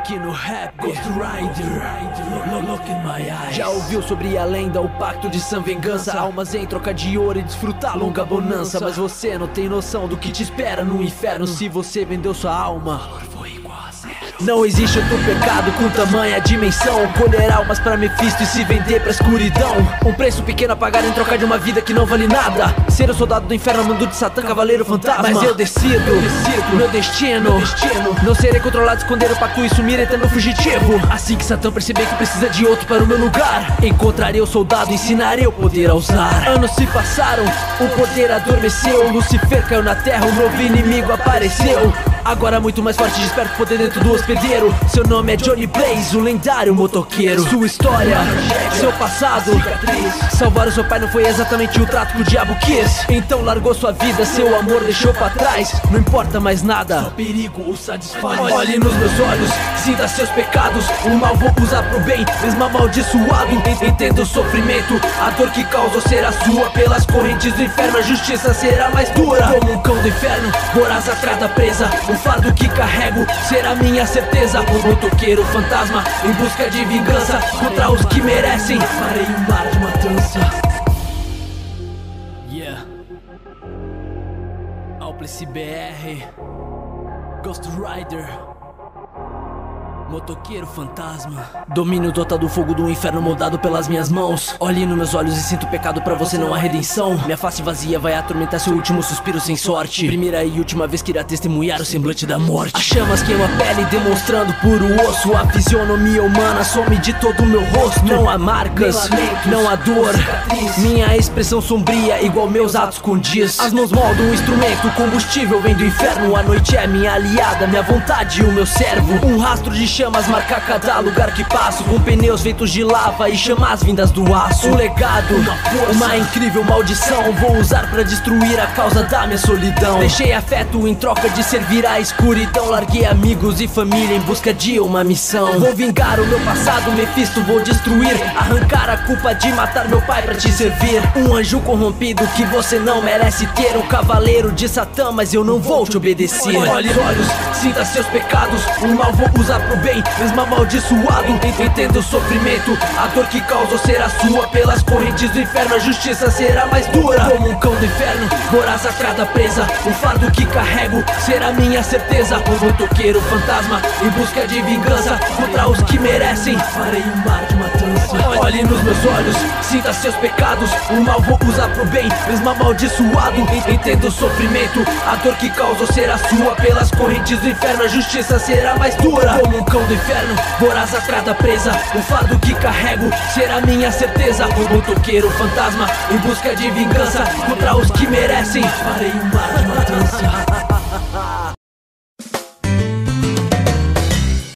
aqui no rap, Ghost Rider, look in my eyes. Já ouviu sobre a lenda, o pacto de Sam Vingança? Almas em troca de ouro e desfrutar longa bonança. Mas você não tem noção do que te espera no inferno. Se você vendeu sua alma, não existe outro pecado com tamanha dimensão. Colher almas pra Mephisto e se vender pra escuridão. Um preço pequeno a pagar em troca de uma vida que não vale nada. Ser o soldado do inferno, mando de Satã, cavaleiro fantasma. Mas eu decido meu destino. Não serei controlado, esconder o pacto e sumir eterno fugitivo. Assim que Satã perceber que precisa de outro para o meu lugar, encontrarei o soldado, ensinarei o poder a usar. Anos se passaram, o poder adormeceu. Lucifer caiu na terra, um novo inimigo apareceu. Agora muito mais forte, desperta o poder dentro do hospedeiro. Seu nome é Johnny Blaze, o lendário motoqueiro. Sua história, seu passado, salvar o seu pai não foi exatamente o trato que o diabo quis. Então largou sua vida, seu amor deixou pra trás. Não importa mais nada, só perigo o satisfaz. Olhe nos meus olhos, sinta seus pecados. O mal vou usar pro bem, mesmo amaldiçoado. Entenda o sofrimento, a dor que causou será sua. Pelas correntes do inferno a justiça será mais dura. Como um cão do inferno, voraz atrás da presa. O fardo que carrego será minha certeza. O motoqueiro fantasma em busca de vingança contra os que merecem. Farei um mar de matança. Yeah, Alplice BR, Ghost Rider, motoqueiro fantasma. Domínio total do fogo do inferno moldado pelas minhas mãos. Olhe nos meus olhos e sinto o pecado, pra você não há redenção. Minha face vazia vai atormentar seu último suspiro sem sorte. Primeira e última vez que irá testemunhar o semblante da morte. As chamas queimam a pele demonstrando puro osso. A fisionomia humana some de todo o meu rosto. Não há marcas, não há dor. Minha expressão sombria igual meus atos condiz. As mãos moldam o instrumento, o combustível vem do inferno. A noite é minha aliada, minha vontade e o meu servo. Um rastro de chamas marca cada lugar que passo, com pneus feitos de lava e chamas vindas do aço. Um legado, uma incrível maldição, vou usar pra destruir a causa da minha solidão. Deixei afeto em troca de servir a escuridão. Larguei amigos e família em busca de uma missão. Vou vingar o meu passado, Mephisto vou destruir. Arrancar a culpa de matar meu pai pra te servir. Um anjo corrompido que você não merece ter. Um cavaleiro de Satã, mas eu não vou te obedecer. Olhe os olhos, sinta seus pecados. O mal vou usar pro bem, mesmo amaldiçoado. Entenda o sofrimento, a dor que causou será sua. Pelas correntes do inferno a justiça será mais dura. Como um cão do inferno, voraz atrás da presa. O fardo que carrego será minha certeza. O motoqueiro fantasma em busca de vingança contra os que merecem. Farei um mar de matança. Olhe nos meus olhos, sinta seus pecados. O mal vou usar pro bem, mesmo amaldiçoado. Entenda o sofrimento, a dor que causou será sua. Pelas correntes do inferno a justiça será mais dura. Como um cão do inferno, voraz atrás da presa. O fardo que carrego será minha certeza. O motoqueiro fantasma em busca de vingança contra os que merecem. Farei um mar de matança.